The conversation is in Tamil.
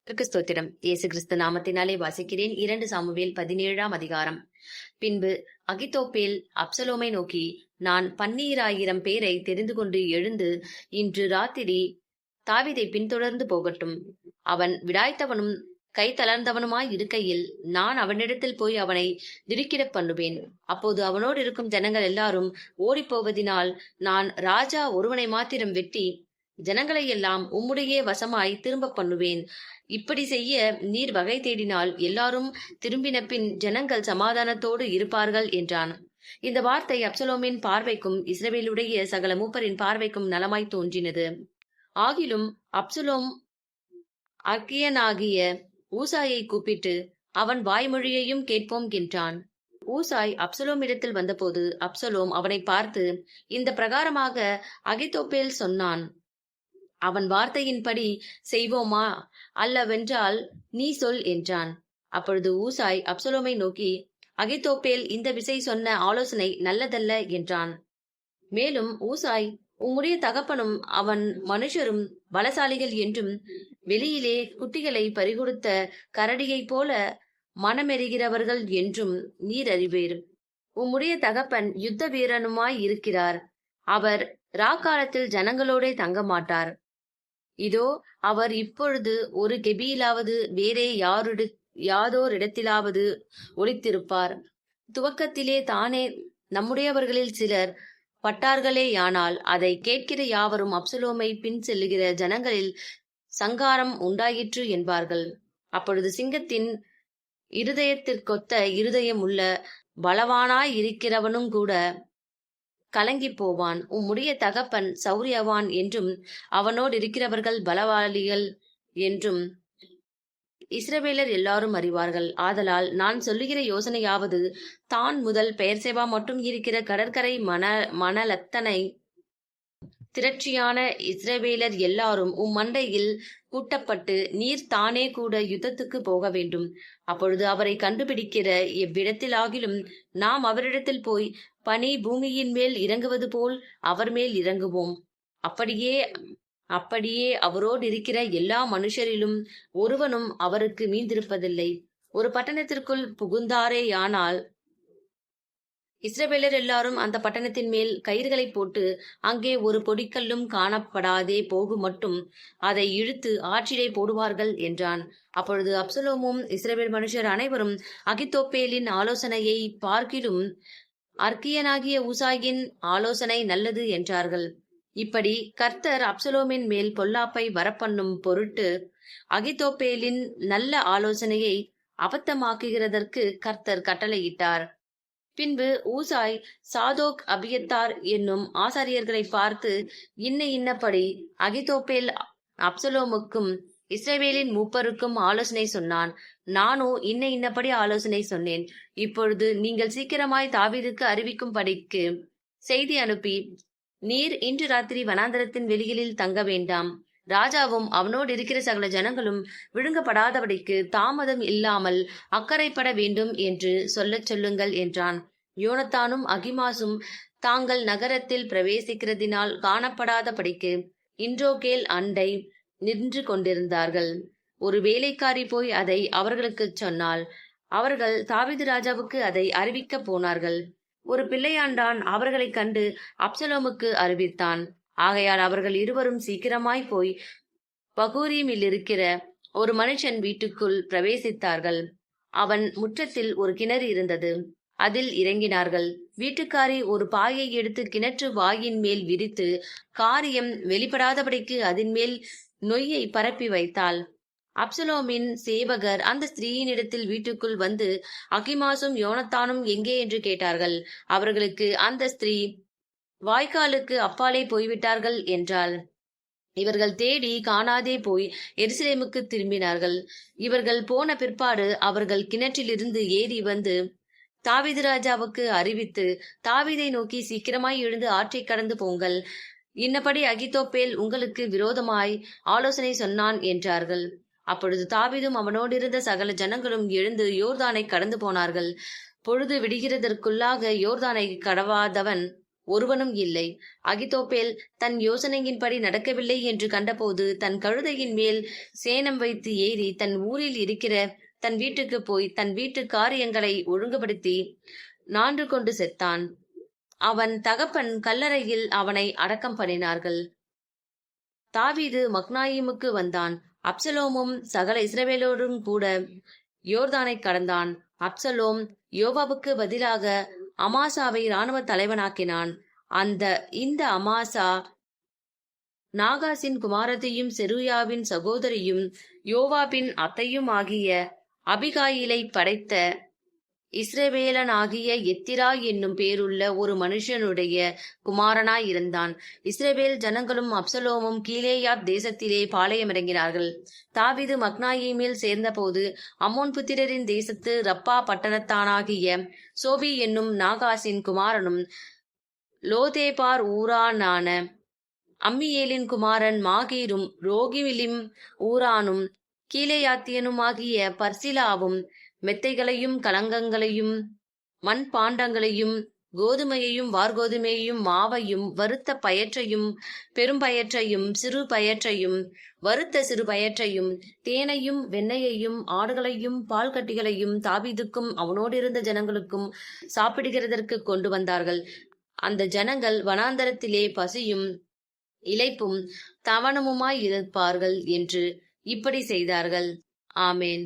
கர்த்தருக்கு ஸ்தோத்திரம். இயேசு கிறிஸ்து நாமத்தினாலே வாசிக்கிறேன். 2 சாமுவேல் 17ஆம் அதிகாரம். பின்பு அகித்தோப்பேல் அப்சலோமை நோக்கி, நான் 12000 பேரை தெரிந்து கொண்டு எழுந்து இன்று ராத்திரி தாவீதை பின்தொடர்ந்து போகட்டும். அவன் விடாய்த்தவனும் கை தளர்ந்தவனுமாய் இருக்கையில் நான் அவனிடத்தில் போய் அவனை திடுக்கிடப் பண்ணுவேன். அப்போது அவனோடு இருக்கும் ஜனங்கள் எல்லாரும் ஓடிப்போவதினால் நான் ராஜா ஒருவனை மாத்திரம் வெட்டி ஜனங்களை எல்லாம் உம்முடைய வசமாய் திரும்ப பண்ணுவேன். இப்படி செய்ய நீர் வகை தேடினால் எல்லாரும் திரும்பின பின் ஜனங்கள் சமாதானத்தோடு இருப்பார்கள் என்றான். இந்த வார்த்தை அப்சலோமின் பார்வைக்கும் இஸ்ரவேலுடைய சகல மூப்பரின் பார்வைக்கும் நலமாய் தோன்றினது. ஆகிலும் அப்சலோம் அர்க்கியனாகிய ஊசாயை கூப்பிட்டு அவன் வாய்மொழியையும் கேட்போம் என்றான். ஊசாய் அப்சலோமிடத்தில் வந்தபோது அப்சலோம் அவனை பார்த்து, இந்த பிரகாரமாக அகித்தோப்பேல் சொன்னான், அவன் வார்த்தையின்படி செய்வோமா அல்லவென்றால் நீ சொல் என்றான். அப்பொழுது ஊசாய் அப்சலோமை நோக்கி, அகித்தோப்பேல் இந்த விசை சொன்ன ஆலோசனை நல்லதல்ல என்றான். மேலும் ஊசாய், உம்முடைய தகப்பனும் அவன் மனுஷரும் பலசாலிகள் என்றும் வெளியிலே குட்டிகளை பறிகொடுத்த கரடியைப் போல மனமெறிகிறவர்கள் என்றும் நீர் அறிவீர். உம்முடைய தகப்பன் யுத்த வீரனுமாய் இருக்கிறார். அவர் ராக்காலத்தில் ஜனங்களோட தங்க மாட்டார். இதோ அவர் இப்பொழுது ஒரு கெபியிலாவது வேறே யாதோரிடத்திலாவது ஒளித்திருப்பார். துவக்கத்திலே தானே நம்முடையவர்களில் சிலர் பட்டார்களேயானால் அதை கேட்கிற யாவரும் அப்சலோமை பின் செல்லுகிற ஜனங்களில் சங்காரம் உண்டாயிற்று என்பார்கள். அப்பொழுது சிங்கத்தின் இருதயத்திற்கொத்த இருதயம் உள்ள பலவானாய் இருக்கிறவனும் கூட கலங்கி போவான். உம்முடைய தகப்பன் சௌரியவான் என்றும் அவனோடு இருக்கிறவர்கள் பலவாளிகள் என்றும் இஸ்ரவேலர் எல்லாரும் அறிவார்கள். ஆதலால் நான் சொல்லுகிற யோசனையாவது, தான் முதல் பெயர்சேபா மட்டும் இருக்கிற கடற்கரை மணலத்தனை திரட்சியான இஸ்ரவேலர் எல்லாரும் மண்டையில் கூட்டப்பட்டு நீர் தானே கூட யுத்தத்துக்கு போக வேண்டும். அப்பொழுது அவரை கண்டுபிடிக்கிற எவ்விடத்திலாகிலும் நாம் அவரிடத்தில் போய் பனி பூமியின் மேல் இறங்குவது போல் அவர் மேல் இறங்குவோம். அப்படியே அவரோடு இருக்கிற எல்லா மனுஷரிலும் ஒருவனும் அவருக்கு மீந்திருப்பதில்லை. ஒரு பட்டணத்திற்குள் புகுந்தாரேயானால் இஸ்ரவேலர் எல்லாரும் அந்த பட்டணத்தின் மேல் கயிறுகளை போட்டு அங்கே ஒரு பொடிக்கல்லும் காணப்படாதே போகு மட்டும் அதை இழுத்து ஆற்றிலே போடுவார்கள் என்றான். அப்பொழுது அப்சலோமும் இஸ்ரவேல் மனுஷர் அனைவரும் அகித்தோப்பேலின் ஆலோசனையை பார்க்கிலும் அர்க்கியனாகிய ஊசாயின் ஆலோசனை நல்லது என்றார்கள். இப்படி கர்த்தர் அப்சலோமின் மேல் பொல்லாப்பை வரப்பண்ணும் பொருட்டு அகித்தோப்பேலின் நல்ல ஆலோசனையை அபத்தமாக்குகிறதற்கு கர்த்தர் கட்டளையிட்டார். பின்பு ஊசாய் சாதோக் அபியத்தார் என்னும் ஆசாரியர்களை பார்த்து, இன்னபடி அகித்தோப்பேல் அப்சலோமுக்கும் இஸ்ரவேலின் மூப்பருக்கும் ஆலோசனை சொன்னான். நானோ இன்னபடி ஆலோசனை சொன்னேன். இப்பொழுது நீங்கள் சீக்கிரமாய் தாவீதுக்கு அறிவிக்கும்படிக்கு செய்தி அனுப்பி, நீர் இன்று ராத்திரி வனாந்தரத்தின் வெளிகளில் தங்க வேண்டாம். ராஜாவும் அவனோடு இருக்கிற சகல ஜனங்களும் விழுங்கப்படாதபடிக்கு தாமதம் இல்லாமல் அக்கறைப்பட வேண்டும் என்று சொல்லச் சொல்லுங்கள் என்றான். யோனத்தானும் அகிமாசும் தாங்கள் நகரத்தில் பிரவேசிக்கிறதினால் காணப்படாதபடிக்கு இன்றோகேல் அண்டை நின்று கொண்டிருந்தார்கள். ஒரு வேலைக்காரி போய் அதை அவர்களுக்கு சொன்னாள். அவர்கள் தாவீது ராஜாவுக்கு அதை அறிவிக்க போனார்கள். ஒரு பிள்ளையாண்டான் அவர்களை கண்டு அப்சலோமுக்கு அறிவித்தான். ஆகையால் அவர்கள் இருவரும் சீக்கிரமாய் போய் பகூரீமில் இருக்கிற ஒரு மனுஷன் வீட்டுக்குள் பிரவேசித்தார்கள். அவன் முற்றத்தில் ஒரு கிணறு இருந்தது. அதில் இறங்கினார்கள். வீட்டுக்காரி ஒரு பாயை எடுத்து கிணற்று வாயின் மேல் விரித்து காரியம் வெளிப்படாதபடிக்கு அதன் மேல் நொய்யை பரப்பி வைத்தாள். அப்சலோமின் சேவகர் அந்த ஸ்திரீயினிடத்தில் வீட்டுக்குள் வந்து, அகிமாசும் யோனத்தானும் எங்கே என்று கேட்டார்கள். அவர்களுக்கு அந்த ஸ்திரீ வாய்க்காலுக்கு அப்பாலே போய்விட்டார்கள் என்றாள். இவர்கள் தேடி காணாதே போய் எருசலேமுக்கு திரும்பினார்கள். இவர்கள் போன பிற்பாடு அவர்கள் கிணற்றிலிருந்து ஏறி வந்து தாவீது ராஜாவுக்கு அறிவித்து, தாவீதை நோக்கி சீக்கிரமாய் எழுந்து ஆற்றை கடந்து போங்கள். இன்னபடி அகித்தோப்பேல் உங்களுக்கு விரோதமாய் ஆலோசனை சொன்னான் என்றார்கள். அப்பொழுது தாவீதும் அவனோடிருந்த சகல ஜனங்களும் எழுந்து யோர்தானை கடந்து போனார்கள். பொழுது விடுகிறதற்குள்ளாக யோர்தானை கடவாதவன் ஒருவனும் இல்லை. அகித்தோப்பேல் தன் யோசனையின்படி நடக்கவில்லை என்று கண்டபோது தன் கழுதையின் மேல் சேணம் வைத்து ஏறி தன் ஊரில் இருக்கிற தன் வீட்டுக்கு போய் தன் வீட்டு காரியங்களை ஒழுங்குபடுத்தி நான்று கொண்டு செத்தான். அவன் தகப்பன் கல்லறையில் அவனை அடக்கம் பண்ணினார்கள். தாவீது மக்னாயிமுக்கு வந்தான். அப்சலோமும் சகல இஸ்ரவேலோடும் கூட யோர்தானை கடந்தான். அப்சலோம் யோவாபுக்கு பதிலாக அமாசாவை இராணுவ தலைவனாக்கினான். இந்த அமாசா நாகாசின் குமாரத்தையும் செருயாவின் சகோதரியும் யோவாபின் அத்தையும் ஆகிய அபிகாயிலை படைத்த இஸ்ரவேலனாகிய எத்திரா என்னும் பேருள்ள ஒரு மனுஷனுடைய குமாரனாயிருந்தான். இஸ்ரவேல் ஜனங்களும் அப்சலோமும் கீலேயாத் தேசத்திலே பாளையமிறங்கினார்கள். தாவீது மக்னாயீமில் சேர்ந்தபோது அம்மோன் புத்திரரின் தேசத்து ரப்பா பட்டணத்தானாகிய சோபி என்னும் நாகாசின் குமாரனும் லோதேபார் ஊரானான அம்மியேலின் குமாரன் மாகீரும் ரோகிமிலிம் ஊரானும் கீலேயாத்தியனுமாகிய பர்சிலாவும் மெத்தைகளையும் கலங்கங்களையும் மண் பாண்டங்களையும் கோதுமையையும் வார்கோதுமையையும் மாவையும் வறுத்த பயற்றையும் பெரும்பயற்றையும் சிறு பயற்றையும் வறுத்த சிறு பயற்றையும் தேனையும் வெண்ணெயையும் ஆடுகளையும் பால் கட்டிகளையும் தாவீதுக்கும் அவனோடிருந்த ஜனங்களுக்கும் சாப்பிடுகிறதற்கு கொண்டு வந்தார்கள். அந்த ஜனங்கள் வனாந்தரத்திலே பசியும் இளைப்பும் தவணமுமாய் இருப்பார்கள் என்று இப்படி செய்தார்கள். ஆமேன்.